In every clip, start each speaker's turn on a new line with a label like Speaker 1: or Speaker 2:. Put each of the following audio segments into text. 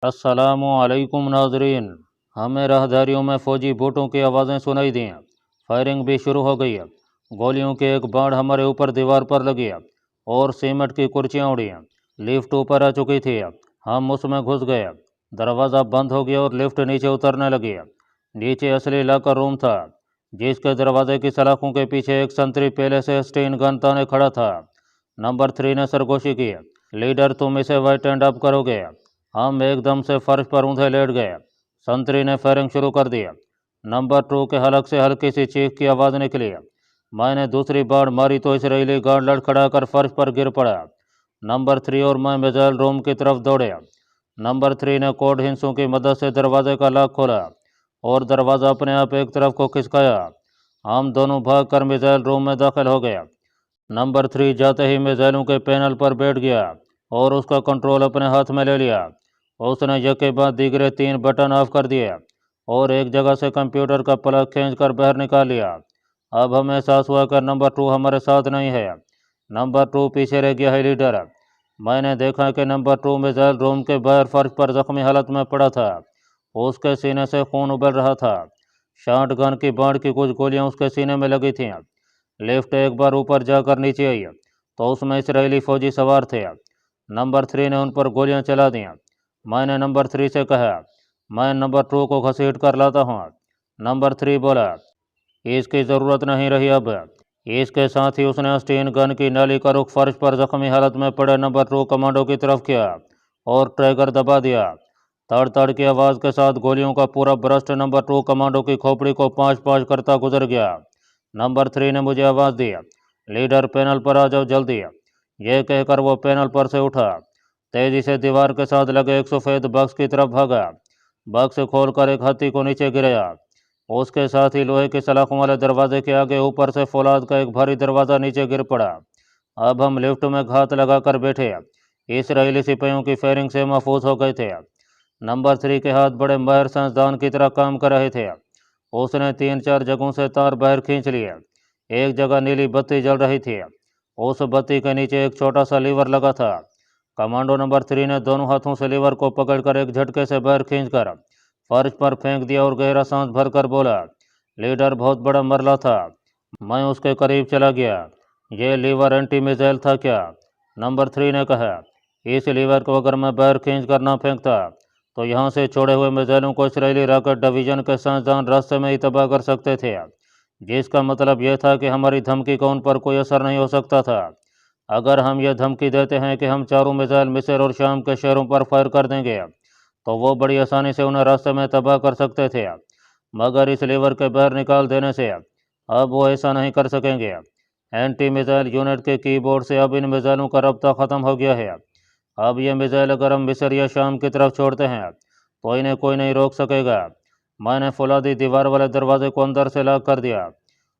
Speaker 1: अस्सलामु अलैकुम नाजरीन। हमें राहदारियों में फ़ौजी बूटों की आवाज़ें सुनाई दी। फायरिंग भी शुरू हो गई। गोलियों की एक बाढ़ हमारे ऊपर दीवार पर लगी और सीमेंट की कुर्सियाँ उड़ी। लिफ्ट ऊपर आ चुकी थी। हम उसमें घुस गए। दरवाज़ा बंद हो गया और लिफ्ट नीचे उतरने लगी। नीचे असली लॉकर रूम था, जिसके दरवाजे की सलाखों के पीछे एक संतरी पेले से स्टेन गन ताने खड़ा था। नंबर 3 ने सरगोशी की, लीडर तुम इसे वाइट एंड अप करोगे। हम एकदम से फर्श पर ऊंधे लेट गए। संतरी ने फायरिंग शुरू कर दी। नंबर 2 के हलक से हल्की सी चीख की आवाज़ निकली। मैंने दूसरी बार मारी तो इसराइली गार्ड लड़खड़ाकर फर्श पर गिर पड़ा। नंबर 3 और मैं मिसाइल रूम की तरफ दौड़े। नंबर 3 ने कोड हिंसों की मदद से दरवाजे का लॉक खोला और दरवाज़ा अपने आप एक तरफ को खिसकाया। हम दोनों भागकर मिसाइल रूम में दाखिल हो गए। नंबर 3 जाते ही मिसाइलों के पैनल पर बैठ गया और उसका कंट्रोल अपने हाथ में ले लिया। उसने यके बाद दीगरे 3 बटन ऑफ कर दिए और एक जगह से कंप्यूटर का प्लग खींचकर बाहर निकाल लिया। अब हमें एहसास हुआ कि नंबर 2 हमारे साथ नहीं है। नंबर 2 पीछे रह गया है लीडर। मैंने देखा कि नंबर 2 मिसाइल रूम के बाहर फर्श पर जख्मी हालत में पड़ा था। उसके सीने से खून उबल रहा था। शॉट गन की बाढ़ की कुछ गोलियां उसके सीने में लगी थीं। लिफ्ट एक बार ऊपर जाकर नीचे आई तो उसमें इसराइली फौजी सवार थे। नंबर 3 ने उन पर गोलियां चला दी। मैंने नंबर 3 से कहा, मैं नंबर 2 को घसीट कर लाता हूँ। नंबर 3 बोला, इसकी ज़रूरत नहीं रही अब। इसके साथ ही उसने स्टीन गन की नाली का रुख फर्श पर जख्मी हालत में पड़े नंबर 2 कमांडो की तरफ किया और ट्रैगर दबा दिया। तड़ तड़ की आवाज़ के साथ गोलियों का पूरा बरस्ट नंबर 2 कमांडो की खोपड़ी को पाँच पाँच करता गुजर गया। नंबर 3 ने मुझे आवाज़ दी, लीडर पैनल पर आ जाओ जल्दी। यह कहकर वो पैनल पर से उठा, तेजी से दीवार के साथ लगे एक सफ़ेद बक्स की तरफ भागा। बक्स खोलकर एक हाथी को नीचे गिराया। उसके साथ ही लोहे की सलाखों वाले दरवाजे के आगे ऊपर से फौलाद का एक भारी दरवाज़ा नीचे गिर पड़ा। अब हम लिफ्ट में घात लगाकर बैठे इसराइली सिपाहियों की फायरिंग से महफूज हो गए थे। नंबर 3 के हाथ बड़े माहिर साइंसदान की तरह काम कर रहे थे। उसने 3-4 जगहों से तार बाहर खींच लिए। एक जगह नीली बत्ती जल रही थी। उस बत्ती के नीचे एक छोटा सा लीवर लगा था। कमांडो नंबर 3 ने दोनों हाथों से लीवर को पकड़कर एक झटके से बाहर खींचकर फर्श पर फेंक दिया और गहरा सांस भरकर बोला, लीडर बहुत बड़ा मरला था। मैं उसके करीब चला गया। यह लीवर एंटी मिसाइल था क्या? नंबर 3 ने कहा, इस लीवर को अगर मैं बाहर खींच कर ना फेंकता तो यहाँ से छोड़े हुए मिसाइलों को इसराइली रॉकेट डिवीजन के साइंसदान रास्ते में ही तबाह कर सकते थे, जिसका मतलब यह था कि हमारी धमकी का उन पर कोई असर नहीं हो सकता था। अगर हम यह धमकी देते हैं कि हम चारों मिसाइल मिस्र और शाम के शहरों पर फायर कर देंगे तो वो बड़ी आसानी से उन्हें रास्ते में तबाह कर सकते थे, मगर इस लीवर के बाहर निकाल देने से अब वो ऐसा नहीं कर सकेंगे। एंटी मिसाइल यूनिट के कीबोर्ड से अब इन मिसाइलों का रब्ता ख़त्म हो गया है। अब ये मिसाइल अगर हम मिस्र या शाम की तरफ छोड़ते हैं तो इन्हें कोई नहीं रोक सकेगा। मैंने फौलादी दीवार वाले दरवाजे को अंदर से लॉक कर दिया।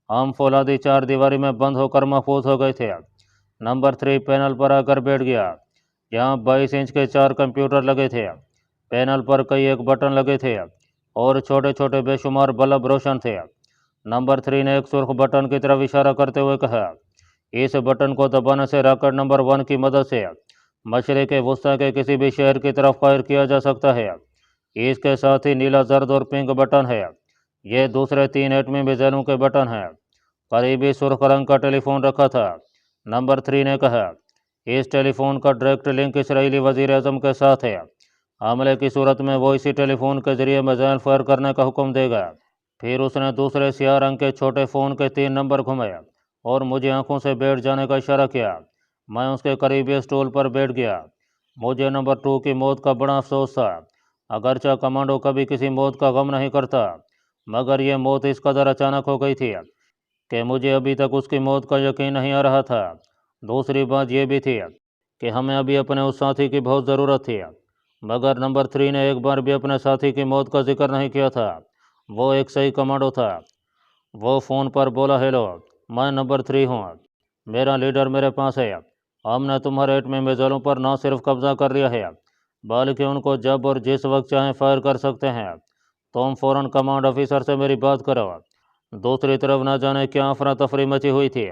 Speaker 1: हम फौलादी चार दीवारी में बंद होकर महफूज हो गए थे। नंबर 3 पैनल पर आकर बैठ गया। यहाँ 22 इंच के 4 कंप्यूटर लगे थे। पैनल पर कई एक बटन लगे थे और छोटे छोटे बेशुमार बल्ब रोशन थे। नंबर 3 ने एक सुर्ख बटन की तरफ इशारा करते हुए कहा, इस बटन को दबाने से रॉकेट नंबर 1 की मदद से मशरक़ वस्ती के किसी भी शहर की तरफ फायर किया जा सकता है। इसके साथ ही नीला, जर्द और पिंक बटन है। ये दूसरे 3 एटमी मिसाइलों के बटन हैं। करीबी सुर्ख रंग का टेलीफोन रखा था। नंबर 3 ने कहा, इस टेलीफोन का डायरेक्ट लिंक इसराइली वज़ीर आज़म के साथ है। हमले की सूरत में वो इसी टेलीफोन के जरिए मिसाइल फायर करने का हुक्म देगा। फिर उसने दूसरे स्याह रंग के छोटे फ़ोन के 3 नंबर घुमाए और मुझे आंखों से बैठ जाने का इशारा किया। मैं उसके करीबी स्टूल पर बैठ गया। मुझे नंबर 2 की मौत का बड़ा अफसोस था। अगरचा कमांडो कभी किसी मौत का गम नहीं करता, मगर यह मौत इस कदर अचानक हो गई थी कि मुझे अभी तक उसकी मौत का यकीन नहीं आ रहा था। दूसरी बात यह भी थी कि हमें अभी अपने उस साथी की बहुत ज़रूरत थी, मगर नंबर 3 ने एक बार भी अपने साथी की मौत का जिक्र नहीं किया था। वो एक सही कमांडो था। वो फ़ोन पर बोला, हेलो, मैं नंबर 3 हूँ। मेरा लीडर मेरे पास है। हमने तुम्हारे एटमी मिसाइलों पर न सिर्फ कब्जा कर लिया है, बल्कि उनको जब और जिस वक्त चाहें फायर कर सकते हैं। तुम फ़ौरन कमांड ऑफिसर से मेरी बात करो। दूसरी तरफ न जाने क्या अफरा तफरी मची हुई थी।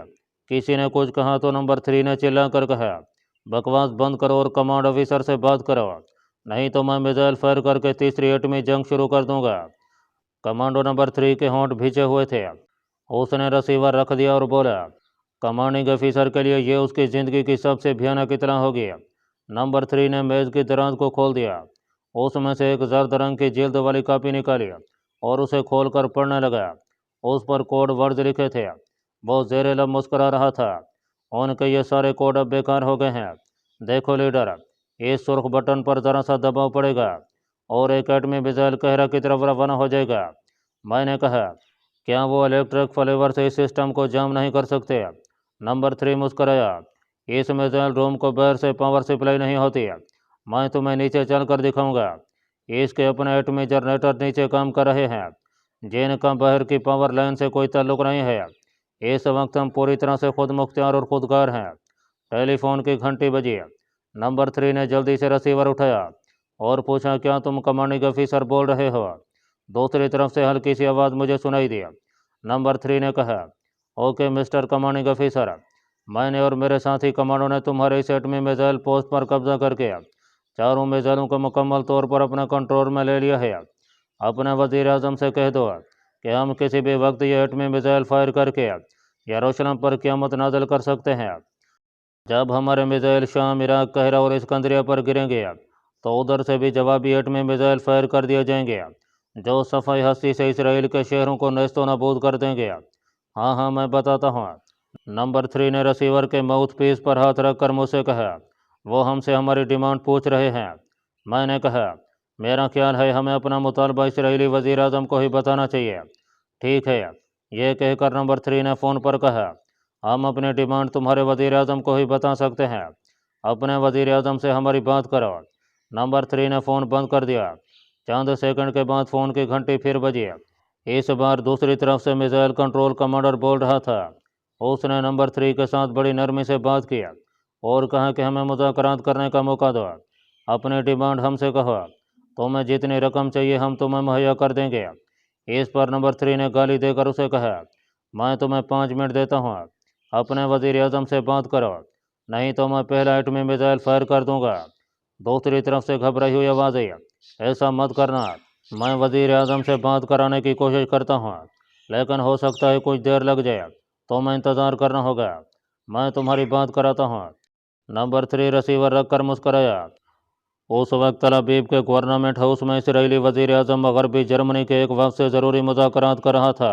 Speaker 1: किसी ने कुछ कहा तो नंबर 3 ने चिल्ला कर कहा, बकवास बंद करो और कमांड ऑफिसर से बात करो। नहीं तो मैं मिसाइल फायर करके तीसरी एटमी जंग शुरू कर दूंगा। कमांडो नंबर 3 के होंठ भींचे हुए थे। उसने रिसीवर रख दिया और बोला, कमांडिंग ऑफिसर के लिए ये उसकी ज़िंदगी की सबसे भयानक इत्तला होगी। नंबर 3 ने मेज़ की दराज को खोल दिया। उसमें से एक जर्द रंग की जिल्द वाली कॉपी निकाली और उसे खोलकर पढ़ने लगा। उस पर कोड वर्ड लिखे थे। वो ज़ेरे लब मुस्करा रहा था। उनके ये सारे कोड अब बेकार हो गए हैं। देखो लीडर, इस सुर्ख बटन पर ज़रा सा दबाव पड़ेगा और एक एटमी मिसाइल कहरा की तरफ रवाना हो जाएगा। मैंने कहा, क्या वो इलेक्ट्रिक फ्लेवर से इस सिस्टम को जाम नहीं कर सकते? नंबर 3 मुस्कराया, इस मिसाइल रूम को बाहर से पावर सप्लाई नहीं होती। मैं तुम्हें नीचे चल कर दिखाऊंगा। इसके अपने एटमी जनरेटर नीचे काम कर रहे हैं, जिनका बाहर की पावर लाइन से कोई ताल्लुक नहीं है। इस वक्त हम पूरी तरह से खुद मुख्तियार और खुदगार हैं। टेलीफोन की घंटी बजी। नंबर 3 ने जल्दी से रिसीवर उठाया और पूछा, क्या तुम कमांडिंग ऑफिसर बोल रहे हो? दूसरी तरफ से हल्की सी आवाज़ मुझे सुनाई दी। नंबर 3 ने कहा, ओके मिस्टर कमांडिंग ऑफिसर, मैंने और मेरे साथी कमांडो ने तुम्हारे इस एटमी मिसाइल पोस्ट पर कब्जा करके चारों मिसाइलों को मुकम्मल तौर पर अपने कंट्रोल में ले लिया है। अपने वज़ीर आज़म से कह दो कि हम किसी भी वक्त ये एटमी मिसाइल फायर करके यरूशलेम पर क़यामत नाज़िल कर सकते हैं। जब हमारे मिसाइल शाम, इराक, कहरा और इस्कंदरिया पर गिरेंगे तो उधर से भी जवाबी एटमी मिसाइल फायर कर दिए जाएंगे, जो सफ़ाई हस्ती से इसराइल के शहरों को नेस्तो नाबूद कर देंगे। हाँ हाँ, मैं बताता हूँ। नंबर 3 ने रिसीवर के माउथ पीस पर हाथ रख कर मुझसे कहा, वो हमसे हमारी डिमांड पूछ रहे हैं। मैंने कहा, मेरा ख्याल है हमें अपना मुतालबा इसराइली वज़ीर आज़म को ही बताना चाहिए। ठीक है, ये कहकर नंबर 3 ने फ़ोन पर कहा, हम अपनी डिमांड तुम्हारे वज़ीर आज़म को ही बता सकते हैं। अपने वज़ीर आज़म से हमारी बात करो। नंबर 3 ने फ़ोन बंद कर दिया। चंद सेकंड के बाद फ़ोन की घंटी फिर बजी। इस बार दूसरी तरफ से मिसाइल कंट्रोल कमांडर बोल रहा था। उसने नंबर 3 के साथ बड़ी नरमी से बात की और कहा कि हमें मुज़ाकरात करने का मौका दो। अपनी डिमांड हमसे कहो। तुम्हें जितनी रकम चाहिए हम तुम्हें मुहैया कर देंगे। इस पर नंबर 3 ने गाली देकर उसे कहा, मैं तुम्हें 5 मिनट देता हूँ, अपने वज़ीर आज़म से बात करो, नहीं तो मैं पहला एटमी मिसाइल फायर कर दूंगा। दूसरी तरफ से घबराई हुई आवाज़ आई, ऐसा मत करना, मैं वज़ीर आज़म से बात कराने की कोशिश करता हूँ, लेकिन हो सकता है कुछ देर लग जाए, तो मैं इंतज़ार करना होगा। मैं तुम्हारी बात कराता हूँ। नंबर 3 रिसीवर रख कर मुस्कराया। उस वक्त तल अबीब के गवर्नमेंट हाउस में इसराइली वज़ीर आज़म मगरबी जर्मनी के एक वक्त से ज़रूरी मुज़ाकरात कर रहा था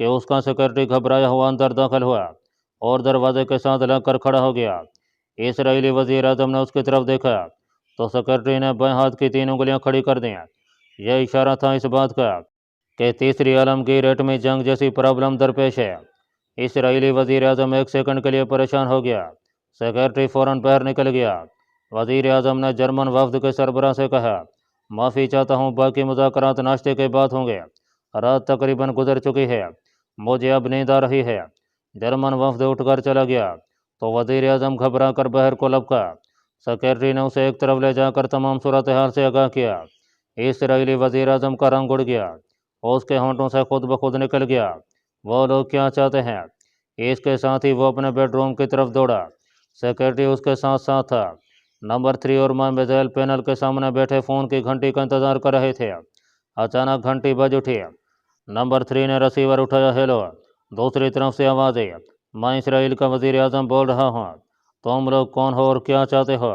Speaker 1: कि उसका सेक्रेटरी घबराया हुआ अंदर दाखिल हुआ और दरवाजे के साथ लग कर खड़ा हो गया। इसराइली वज़ीर आज़म ने उसकी तरफ देखा तो सेक्रेटरी ने बाएं हाथ की 3 उंगलियां खड़ी कर दी। यह इशारा था इस बात का कि तीसरी आलमगीर एटमी जंग जैसी प्रॉब्लम दरपेश है। इसराइली वज़ीर आज़म एक सेकंड के लिए परेशान हो गया। सेक्रेटरी फ़ौरन बाहर निकल गया। वज़ीर आज़म ने जर्मन वफ़द के सरबराह से कहा, माफ़ी चाहता हूँ, बाकी मुज़ाकरात नाश्ते के बाद होंगे। रात तकरीबन गुजर चुकी है, मुझे अब नींद आ रही है। जर्मन वफ़द उठकर चला गया तो वज़ीर आज़म घबरा कर बाहर को लपका। सेक्रेटरी ने उसे एक तरफ ले जाकर तमाम सूरत हाल से आगाह किया। इसराइली वज़ीर आज़म का रंग उड़ गया, उसके होंठों से खुद ब खुद निकल गया, वो लोग क्या चाहते हैं। इसके साथ ही वो अपने बेडरूम की तरफ दौड़ा। सेक्रेटरी उसके साथ साथ था। नंबर 3 और मैं मिसाइल पैनल के सामने बैठे फ़ोन की घंटी का इंतज़ार कर रहे थे। अचानक घंटी बज उठी। नंबर 3 ने रिसीवर उठाया। हेलो। दूसरी तरफ से आवाज़ आई, मैं इसराइल का वज़ीर आज़म बोल रहा हूँ, तुम लोग कौन हो और क्या चाहते हो?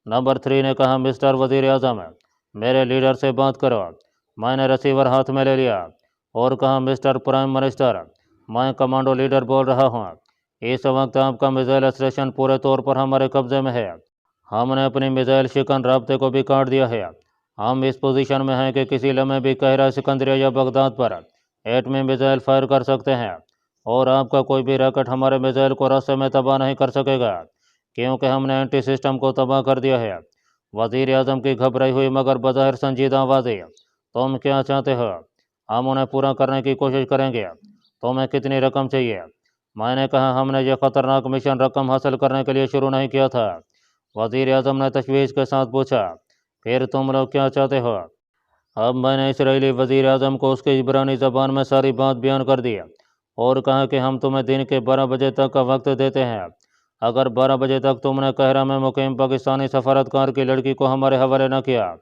Speaker 1: नंबर 3 ने कहा, मिस्टर वज़ीर आज़म, मेरे लीडर से बात करो। मैंने रिसीवर हाथ में ले लिया और कहा, मिस्टर प्राइम मिनिस्टर, मैं कमांडो लीडर बोल रहा हूँ। इस वक्त आपका मिसाइल स्टेशन पूरे तौर पर हमारे कब्ज़े में है। हमने अपनी मिसाइल शिकन राब्ते को भी काट दिया है। हम इस पोजीशन में हैं कि किसी लम्हे भी कहरा, सिकंदरिया या बगदाद पर एटमी मिसाइल फायर कर सकते हैं और आपका कोई भी रॉकेट हमारे मिसाइल को रास्ते में तबाह नहीं कर सकेगा, क्योंकि हमने एंटी सिस्टम को तबाह कर दिया है। वज़ीर आज़म की घबराई हुई मगर बज़ाहिर संजीदा आवाज़ आई, तुम क्या चाहते हो? हम उन्हें पूरा करने की कोशिश करेंगे। तुम्हें कितनी रकम चाहिए? मैंने कहा, हमने यह ख़तरनाक मिशन रकम हासिल करने के लिए शुरू नहीं किया था। वज़ीर आज़म ने तशवीश के साथ पूछा, फिर तुम लोग क्या चाहते हो? अब मैंने इसराइली वज़ीर आज़म को उसकी इब्रानी ज़बान में सारी बात बयान कर दी और कहा कि हम तुम्हें दिन के 12 बजे तक का वक्त देते हैं। اگر 12 بجے تک تم نے قاہرہ میں مقیم پاکستانی سفارتکار کی لڑکی کو ہمارے حوالے نہ کیا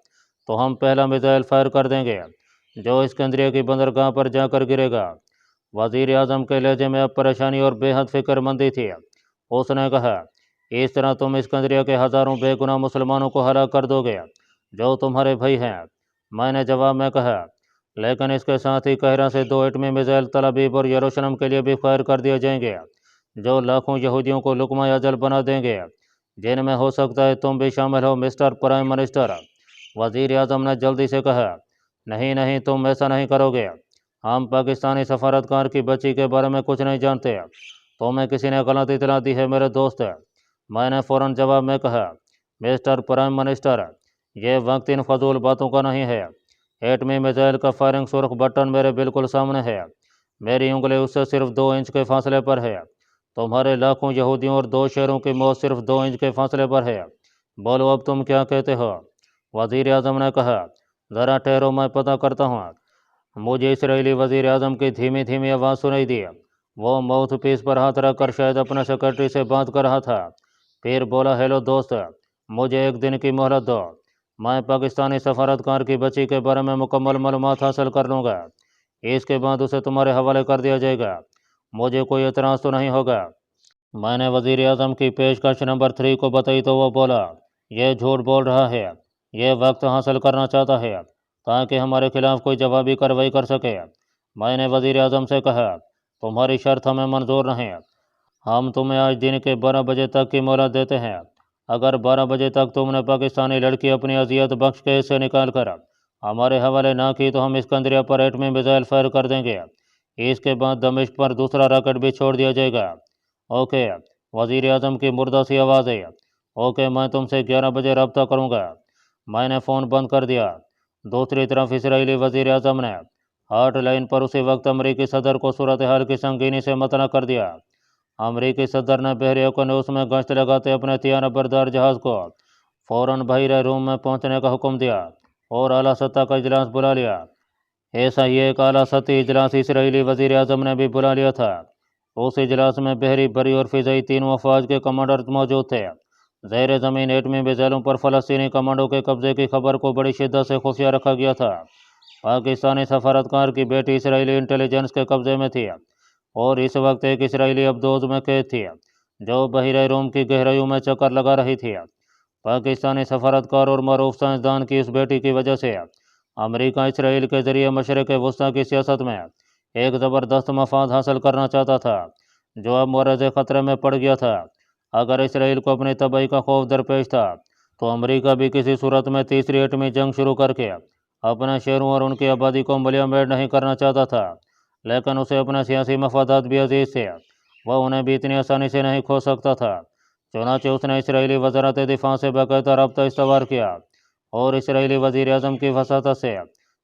Speaker 1: تو ہم پہلا میزائل فائر کر دیں گے جو اسکندریہ کی بندرگاہ پر جا کر گرے گا۔ وزیر اعظم کے لہجے میں اب پریشانی اور بے حد فکر مندی تھی۔ اس نے کہا، اس طرح تم اسکندریہ کے ہزاروں بے گناہ مسلمانوں کو ہلاک کر دو گے جو تمہارے بھائی ہیں۔ میں نے جواب میں کہا، لیکن اس کے ساتھ ہی قاہرہ سے 2 ایٹمی میزائل تل ابیب اور یروشلم کے لیے بھی فائر کر دیے جائیں گے جو لاکھوں یہودیوں کو لقمہ اجل بنا دیں گے، جن میں ہو سکتا ہے تم بھی شامل ہو مسٹر پرائم منسٹر۔ وزیر اعظم نے جلدی سے کہا، نہیں نہیں، تم ایسا نہیں کرو گے۔ ہم پاکستانی سفارتکار کی بچی کے بارے میں کچھ نہیں جانتے۔ تمہیں کسی نے غلط اطلاع دی ہے میرے دوست۔ میں نے فوراً جواب میں کہا، مسٹر پرائم منسٹر، یہ وقت ان فضول باتوں کا نہیں ہے۔ ایٹمی میزائل کا فائرنگ سرخ بٹن میرے بالکل سامنے ہے۔ میری انگلی اس سے صرف 2 انچ کے فاصلے پر ہے۔ تمہارے لاکھوں یہودیوں اور 2 شہروں کی موت صرف 2 انچ کے فاصلے پر ہے۔ بولو اب تم کیا کہتے ہو؟ وزیر اعظم نے کہا، ذرا ٹھہرو، میں پتہ کرتا ہوں۔ مجھے اسرائیلی وزیر اعظم کی دھیمی دھیمی آواز سنائی دی۔ وہ ماؤتھ پیس پر ہاتھ رکھ کر شاید اپنے سیکرٹری سے بات کر رہا تھا۔ پھر بولا، ہیلو دوست، مجھے 1 دن کی مہلت دو۔ میں پاکستانی سفارتکار کی بچی کے بارے میں مکمل معلومات حاصل کر لوں گا۔ اس کے بعد اسے تمہارے حوالے کر دیا جائے گا۔ مجھے کوئی اعتراض تو نہیں ہوگا؟ میں نے وزیر اعظم کی پیشکش نمبر 3 کو بتائی تو وہ بولا، یہ جھوٹ بول رہا ہے، یہ وقت حاصل کرنا چاہتا ہے تاکہ ہمارے خلاف کوئی جوابی کارروائی کر سکے۔ میں نے وزیر اعظم سے کہا، تمہاری شرط ہمیں منظور نہیں۔ ہم تمہیں آج دن کے 12 بجے تک کی مہلت دیتے ہیں۔ اگر 12 بجے تک تم نے پاکستانی لڑکی اپنی اذیت بخش کیس سے نکال کر ہمارے حوالے نہ کی تو ہم اسکندریہ پر ایٹمی میزائل فائر کر دیں گے۔ اس کے بعد دمشق پر دوسرا راکٹ بھی چھوڑ دیا جائے گا۔ اوکے؟ وزیر اعظم کی مردہ سی آواز ہے۔ اوکے، میں تم سے 11 بجے رابطہ کروں گا۔ میں نے فون بند کر دیا۔ دوسری طرف اسرائیلی وزیر اعظم نے ہاٹ لائن پر اسی وقت امریکی صدر کو صورتحال کی سنگینی سے مطلع کر دیا۔ امریکی صدر نے بحیرہ قنوس میں گشت لگاتے اپنے طیارہ بردار جہاز کو فوراً بحیرہ روم میں پہنچنے کا حکم دیا اور اعلیٰ سطح کا اجلاس بلا لیا۔ ایسا ہی ایک اعلیٰ سطحی اجلاس اسرائیلی وزیر اعظم نے بھی بلا لیا تھا۔ اس اجلاس میں بحری، بری اور فضائی تینوں افواج کے کمانڈر موجود تھے۔ زیر زمین ایٹمی میزائلوں پر فلسطینی کمانڈوں کے قبضے کی خبر کو بڑی شدت سے خفیہ رکھا گیا تھا۔ پاکستانی سفارتکار کی بیٹی اسرائیلی انٹیلیجنس کے قبضے میں تھی اور اس وقت ایک اسرائیلی ابدوز میں قید تھی جو بحیرہ روم کی گہرائیوں میں چکر لگا رہی تھی۔ پاکستانی سفارتکار اور معروف سائنسدان کی اس بیٹی کی وجہ سے امریکہ اسرائیل کے ذریعے مشرق وسطیٰ کی سیاست میں ایک زبردست مفاد حاصل کرنا چاہتا تھا جو اب مورد خطرے میں پڑ گیا تھا۔ اگر اسرائیل کو اپنی تباہی کا خوف درپیش تھا تو امریکہ بھی کسی صورت میں تیسری ایٹمی جنگ شروع کر کے اپنے شہروں اور ان کی آبادی کو ملیا میٹ نہیں کرنا چاہتا تھا، لیکن اسے اپنے سیاسی مفادات بھی عزیز تھے، وہ انہیں بھی اتنی آسانی سے نہیں کھو سکتا تھا۔ چنانچہ اس نے اسرائیلی وزارت دفاع سے باقاعدہ رابطہ استوار کیا اور اسرائیلی وزیر اعظم کی وساطت سے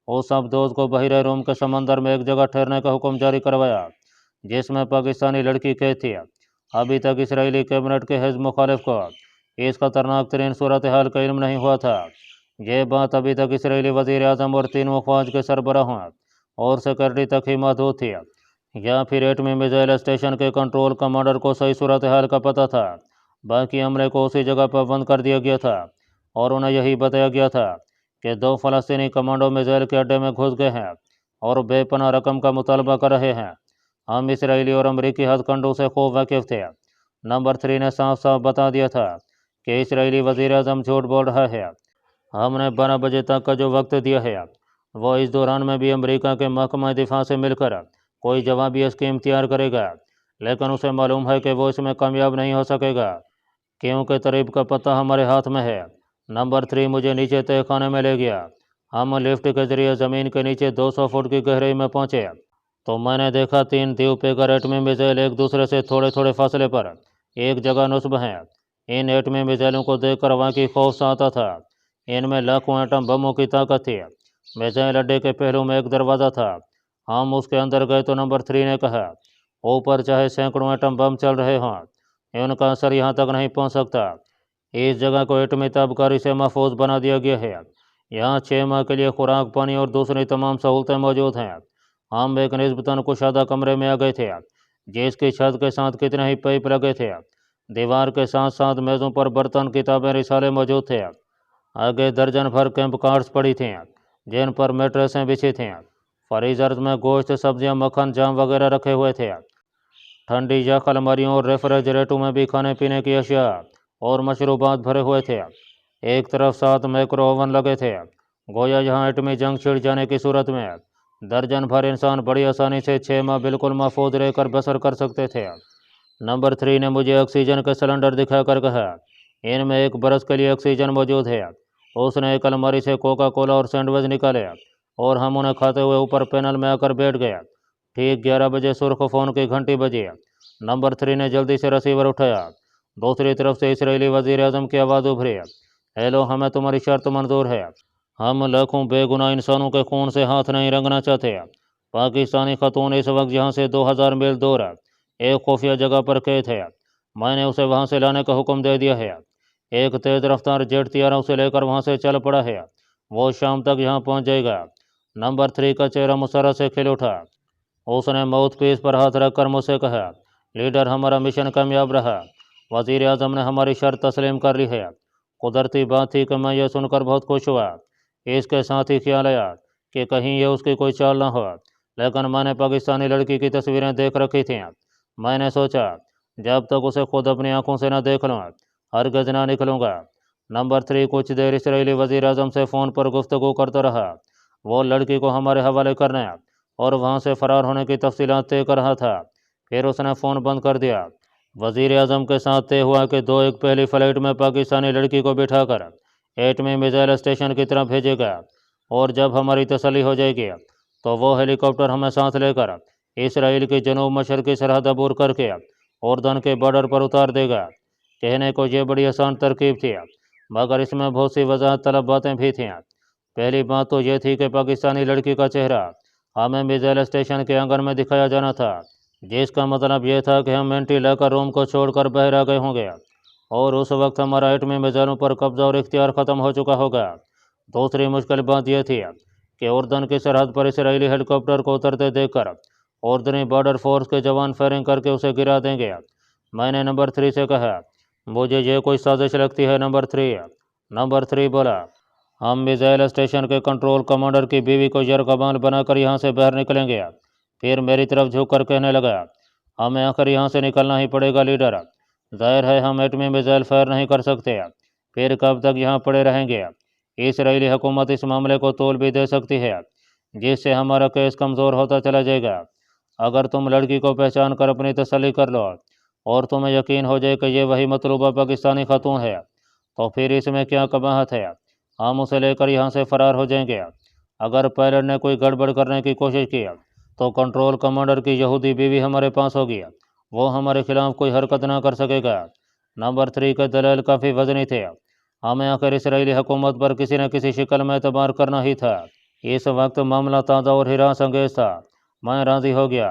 Speaker 1: اس ابدوز کو بحیرہ روم کے سمندر میں ایک جگہ ٹھہرنے کا حکم جاری کروایا جس میں پاکستانی لڑکی قید تھی۔ ابھی تک اسرائیلی کیبنٹ کے حزب مخالف کو اس خطرناک ترین صورتحال کا علم نہیں ہوا تھا۔ یہ بات ابھی تک اسرائیلی وزیر اعظم اور تینوں افواج کے سربراہوں اور سیکرٹری تک ہی محدود تھی، یا پھر ایٹمی میزائل اسٹیشن کے کنٹرول کمانڈر کو صحیح صورتحال کا پتہ تھا۔ باقی عملے کو اسی جگہ پر بند کر دیا گیا تھا اور انہیں یہی بتایا گیا تھا کہ 2 فلسطینی کمانڈو میزائل کے اڈے میں گھس گئے ہیں اور بے پناہ رقم کا مطالبہ کر رہے ہیں۔ ہم اسرائیلی اور امریکی ہتھ کنڈوں سے خوب واقف تھے۔ نمبر 3 نے صاف صاف بتا دیا تھا کہ اسرائیلی وزیر اعظم جھوٹ بول رہا ہے۔ ہم نے 12 بجے تک کا جو وقت دیا ہے وہ اس دوران میں بھی امریکہ کے محکمہ دفاع سے مل کر کوئی جوابی اسکیم تیار کرے گا، لیکن اسے معلوم ہے کہ وہ اس میں کامیاب نہیں ہو سکے گا کیونکہ تریب کا پتہ ہمارے ہاتھ میں ہے۔ نمبر 3 مجھے نیچے تہہ خانے میں لے گیا۔ ہم لفٹ کے ذریعے زمین کے نیچے 200 فٹ کی گہرائی میں پہنچے تو میں نے دیکھا 3 دیو پیکر ایٹمی میزائل ایک دوسرے سے تھوڑے تھوڑے فاصلے پر ایک جگہ نصب ہیں۔ ان ایٹمی میزائلوں کو دیکھ کر واقعی خوف سا آتا تھا۔ ان میں لاکھوں ایٹم بموں کی طاقت تھی۔ میزائل اڈے کے پہلو میں ایک دروازہ تھا۔ ہم اس کے اندر گئے تو نمبر 3 نے کہا، اوپر چاہے سینکڑوں ایٹم بم چل رہے ہوں، ان کا اثر یہاں تک نہیں پہنچ سکتا۔ اس جگہ کو ایٹمی تابکاری سے محفوظ بنا دیا گیا ہے۔ یہاں 6 ماہ کے لیے خوراک، پانی اور دوسری تمام سہولتیں موجود ہیں۔ ہم ایک نسبتاً کشادہ کمرے میں آ گئے تھے جس کی چھت کے ساتھ کتنے ہی پائپ لگے تھے दीवार के साथ साथ मेज़ों पर बर्तन, किताबें, रिसाले मौजूद थे। आगे दर्जन भर कैंप कार्ड्स पड़ी थीं जिन पर मैट्रेसें बिछी थीं। फ्रीजर्स में गोश्त, सब्जियां, मक्खन, जाम वगैरह रखे हुए थे। ठंडी यख अलमारियों और रेफ्रिजरेटरों में भी खाने पीने की अशिया और मशरूबात भरे हुए थे। एक तरफ 7 माइक्रो ओवन लगे थे, गोया यहाँ एटमी जंग छिड़ जाने की सूरत में दर्जन भर इंसान बड़ी आसानी से 6 माह बिल्कुल महफूज रहकर बसर कर सकते थे। नंबर 3 ने मुझे ऑक्सीजन के सिलेंडर दिखाकर कहा, इनमें 1 बरस के लिए ऑक्सीजन मौजूद है। उसने एक अलमारी से कोका कोला और सैंडविच निकाले और हम उन्हें खाते हुए ऊपर पैनल में आकर बैठ गए। ठीक 11 बजे सुर्ख फ़ोन की घंटी बजी। नंबर 3 ने जल्दी से रिसीवर उठाया। दूसरी तरफ से इसराइली वजीर आज़म की आवाज़ उभरी, हेलो, हमें तुम्हारी शर्त मंजूर है। हम लाखों बेगुनाह इंसानों के खून से हाथ नहीं रंगना चाहते। पाकिस्तानी खतून इस वक्त यहाँ से 2000 मील दूर एक खुफिया जगह पर कैद है। मैंने उसे वहाँ से लाने का हुक्म दे दिया है। एक तेज़ रफ्तार जेट तियारा उसे लेकर वहाँ से चल पड़ा है। वो शाम तक यहाँ पहुँच जाएगा। नंबर 3 का चेहरा मुसर्रत से खिल उठा। उसने माउथ पीस पर हाथ रखकर मुझसे कहा, लीडर, हमारा मिशन कामयाब रहा। वज़ीर आज़म ने हमारी शर्त तस्लीम कर ली है। कुदरती बात थी कि मैं ये सुनकर बहुत खुश हुआ। इसके साथ ही ख्याल आया कि कहीं ये उसकी कोई चाल ना हो, लेकिन मैंने पाकिस्तानी लड़की की तस्वीरें देख रखी थीं। मैंने सोचा, जब तक उसे खुद अपनी आंखों से न देख लूँ, हरगिज़ ना निकलूँगा। नंबर 3 कुछ देर इसराइली वज़ीर आज़म से फ़ोन पर गुफ्तगू करता रहा। वो लड़की को हमारे हवाले करने और वहाँ से फ़रार होने की तफसीलात तय कर रहा था। फिर उसने फ़ोन बंद कर दिया। वज़ीर आज़म के साथ तय हुआ कि 2 एक पहली फ़्लाइट में पाकिस्तानी लड़की को बिठाकर एटमी मिसाइल स्टेशन की तरफ भेजेगा और जब हमारी तसल्ली हो जाएगी तो वो हेलीकॉप्टर हमें साथ लेकर इसराइल की जनूब मशरकी सरहद अबूर करके उर्दन के बॉर्डर पर उतार देगा। कहने को ये बड़ी आसान तरकीब थी, मगर इसमें बहुत सी वजाहत तलब बातें भी थीं। पहली बात तो ये थी कि पाकिस्तानी लड़की का चेहरा हमें मिसाइल स्टेशन के आंगन में दिखाया जाना था, जिसका मतलब यह था कि हम एंटी लाकर रोम को छोड़कर बाहर आ गए होंगे और उस वक्त हमारा एटमी मिसाइलों पर कब्जा और इख्तियार ख़त्म हो चुका होगा। दूसरी मुश्किल बात यह थी कि उर्दन की सरहद पर इसराइली हेलीकॉप्टर को उतरते देखकर उर्दनी बॉर्डर फोर्स के जवान फायरिंग करके उसे गिरा देंगे। मैंने नंबर 3 से कहा, मुझे ये कोई साजिश लगती है नंबर 3। नंबर 3 बोला, हम मिसाइल स्टेशन के कंट्रोल कमांडर की बीवी को यरगमाल बनाकर यहाँ से बाहर निकलेंगे। फिर मेरी तरफ झुक कर कहने लगा, हमें आखिर यहाँ से निकलना ही पड़ेगा लीडर। जाहिर है हम एटमी मिसाइल फायर नहीं कर सकते, फिर कब तक यहाँ पड़े रहेंगे। इसराइली हुकूमत इस मामले को तोल भी दे सकती है, जिससे हमारा केस कमज़ोर होता चला जाएगा। अगर तुम लड़की को पहचान कर अपनी तसल्ली कर लो और तुम्हें यकीन हो जाए कि ये वही मतलूबा पाकिस्तानी खातून है, तो फिर इसमें क्या कबाहत है, हम उसे लेकर यहाँ से फ़रार हो जाएंगे। अगर पायलट ने कोई गड़बड़ करने की कोशिश की तो कंट्रोल कमांडर की यहूदी बीवी हमारे पास होगी, वो हमारे खिलाफ कोई हरकत ना कर सकेगा। नंबर 3 के दलाल काफ़ी वजनी थे। हमें आखिर इसराइली हुकूमत पर किसी न किसी शिकल में एतबार करना ही था। इस वक्त मामला ताज़ा और हिरास अंगेज था। मैं राज़ी हो गया।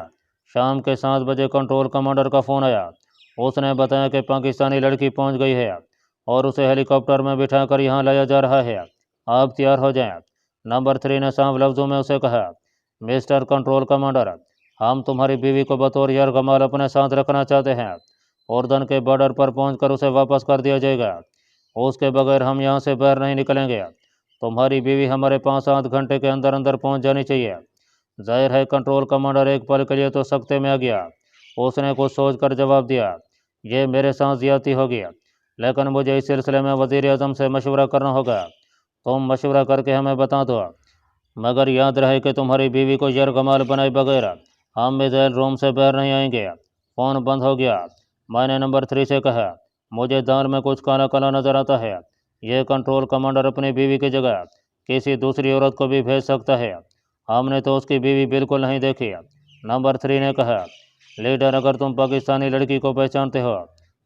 Speaker 1: शाम के 7 बजे कंट्रोल कमांडर का फ़ोन आया। उसने बताया कि पाकिस्तानी लड़की पहुंच गई है और उसे हेलीकॉप्टर में बिठाकर यहाँ लाया जा रहा है। आप तैयार हो जाएं। नंबर 3 ने साफ लफ्ज़ों में उसे कहा, मिस्टर कंट्रोल कमांडर, हम तुम्हारी बीवी को बतौर यरगमाल अपने साथ रखना चाहते हैं। उर्दन के बॉर्डर पर पहुंचकर उसे वापस कर दिया जाएगा। उसके बगैर हम यहाँ से बाहर नहीं निकलेंगे। तुम्हारी बीवी हमारे 5-7 घंटे के अंदर अंदर पहुंच जानी चाहिए। जाहिर है कंट्रोल कमांडर एक पल के लिए तो सख्ते में आ गया। उसने कुछ सोच कर जवाब दिया, ये मेरे साथ ज़्यादती होगी, लेकिन मुझे इस सिलसिले में वज़ीर आज़म से मशवरा करना होगा। तुम मशवरा करके हमें बता दो, मगर याद रहे कि तुम्हारी बीवी को यरगमाल बनाए बगैर हम मिसाइल रोम से बाहर नहीं आएंगे। फ़ोन बंद हो गया। मैंने नंबर 3 से कहा, मुझे दाल में कुछ काला काला नज़र आता है। यह कंट्रोल कमांडर अपनी बीवी की जगह किसी दूसरी औरत को भी भेज सकता है। हमने तो उसकी बीवी बिल्कुल नहीं देखी। नंबर 3 ने कहा, लीडर, अगर तुम पाकिस्तानी लड़की को पहचानते हो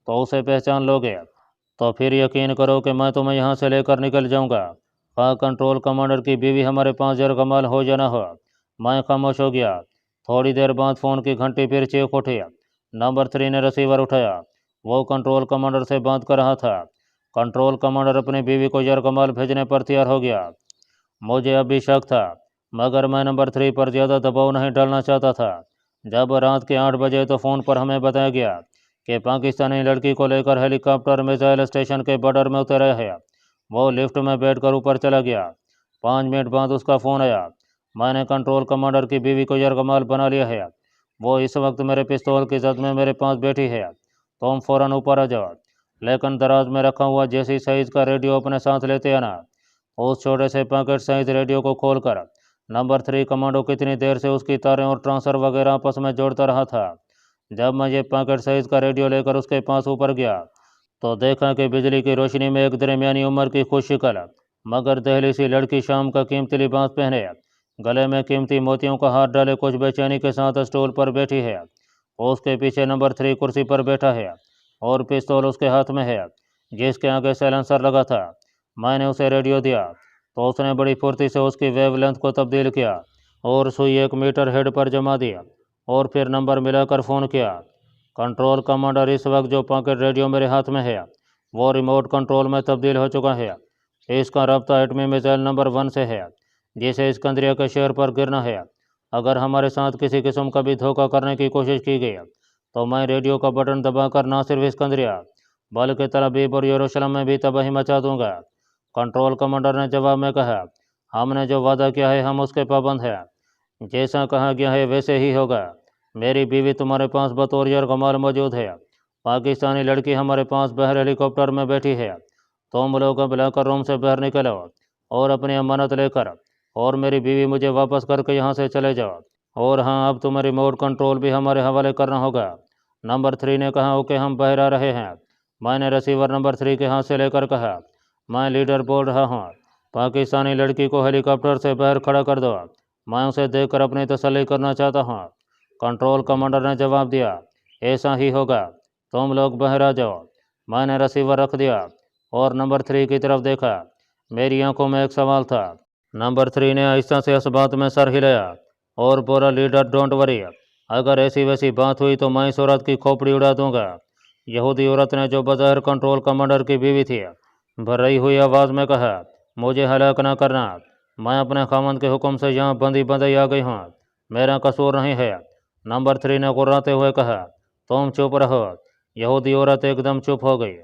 Speaker 1: तो उसे पहचान लोगे, तो फिर यकीन करो कि मैं तुम्हें यहाँ से लेकर निकल जाऊँगा। कंट्रोल कमांडर की बीवी हमारे पास यरगमाल हो या ना हो। मैं खामोश हो गया। थोड़ी देर बाद फ़ोन की घंटी फिर चीख उठी। नंबर 3 ने रिसीवर उठाया। वो कंट्रोल कमांडर से बात कर रहा था। कंट्रोल कमांडर अपनी बीवी को यरगमाल भेजने पर तैयार हो गया। मुझे अभी शक था, मगर मैं नंबर 3 पर ज़्यादा दबाव नहीं डालना चाहता था। जब रात के 8 बजे तो फ़ोन पर हमें बताया गया کہ پاکستانی لڑکی کو لے کر ہیلی کاپٹر میزائل اسٹیشن کے بارڈر میں اترا ہے۔ وہ لفٹ میں بیٹھ کر اوپر چلا گیا۔ 5 منٹ بعد اس کا فون آیا۔ میں نے کنٹرول کمانڈر کی بیوی کو یرغمال بنا لیا ہے۔ وہ اس وقت میرے پستول کی زد میں میرے پاس بیٹھی ہے۔ تم فوراً اوپر آ جاؤ، لیکن دراز میں رکھا ہوا جیسی سائز کا ریڈیو اپنے ساتھ لیتے آنا۔ اس چھوٹے سے پاکٹ سائز ریڈیو کو کھول کر نمبر 3 کمانڈو کتنی دیر سے اس کی تاریں اور ٹرانسفر وغیرہ آپس میں جوڑتا رہا تھا۔ جب میں یہ پاکٹ سائز کا ریڈیو لے کر اس کے پاس اوپر گیا تو دیکھا کہ بجلی کی روشنی میں ایک درمیانی عمر کی خوش شکل مگر دہلی سی لڑکی شام کا قیمتی لباس پہنے، گلے میں قیمتی موتیوں کا ہاتھ ڈالے کچھ بے چینی کے ساتھ اسٹول پر بیٹھی ہے۔ اس کے پیچھے نمبر 3 کرسی پر بیٹھا ہے اور پستول اس کے ہاتھ میں ہے جس کے آگے سیلنسر لگا تھا۔ میں نے اسے ریڈیو دیا تو اس نے بڑی پھرتی سے اس کی ویو لینتھ کو تبدیل کیا اور سوئی 1 میٹر ہیڈ پر جما دیا اور پھر نمبر ملا کر فون کیا۔ کنٹرول کمانڈر، اس وقت جو پاکٹ ریڈیو میرے ہاتھ میں ہے وہ ریموٹ کنٹرول میں تبدیل ہو چکا ہے۔ اس کا رابطہ ایٹمی میزائل نمبر 1 سے ہے جسے اسکندریہ کے شہر پر گرنا ہے۔ اگر ہمارے ساتھ کسی قسم کا بھی دھوکہ کرنے کی کوشش کی گئی تو میں ریڈیو کا بٹن دبا کر نہ صرف اسکندریہ بلکہ تل ابیب اور یروشلم میں بھی تباہی مچا دوں گا۔ کنٹرول کمانڈر نے جواب میں کہا، ہم نے جو وعدہ کیا ہے ہم اس کے پابند ہیں۔ جیسا کہا گیا ہے ویسے ہی ہوگا۔ میری بیوی تمہارے پاس بطور یرغمال موجود ہے۔ پاکستانی لڑکی ہمارے پاس باہر ہیلی کاپٹر میں بیٹھی ہے۔ تم لوگ اب لا کر روم سے باہر نکلو اور اپنی امانت لے کر اور میری بیوی مجھے واپس کر کے یہاں سے چلے جاؤ۔ اور ہاں، اب تمہیں ریموٹ کنٹرول بھی ہمارے حوالے کرنا ہوگا۔ نمبر 3 نے کہا، اوکے، ہم باہر آ رہے ہیں۔ میں نے ریسیور نمبر 3 کے ہاتھ سے لے کر کہا، میں لیڈر بول رہا ہوں، پاکستانی لڑکی کو ہیلی کاپٹر سے باہر کھڑا کر دو، میں اسے دیکھ کر اپنی تسلی کرنا چاہتا ہوں۔ کنٹرول کمانڈر نے جواب دیا، ایسا ہی ہوگا، تم لوگ باہر آ جاؤ۔ میں نے ریسیور رکھ دیا اور نمبر 3 کی طرف دیکھا۔ میری آنکھوں میں ایک سوال تھا۔ نمبر 3 نے آہستہ سے اس بات میں سر ہلایا اور بولا، لیڈر ڈونٹ وری، اگر ایسی ویسی بات ہوئی تو میں اس عورت کی کھوپڑی اڑا دوں گا۔ یہودی عورت نے جو بظاہر کنٹرول کمانڈر کی بیوی تھی بھر رہی ہوئی آواز میں کہا، مجھے ہلاک نہ کرنا، میں اپنے خاوند کے حکم سے یہاں بندی بندی آ گئی ہوں، میرا قصور نہیں ہے۔ نمبر 3 نے غراتے ہوئے کہا، تم چپ رہو۔ یہودی عورت ایک دم چپ ہو گئی۔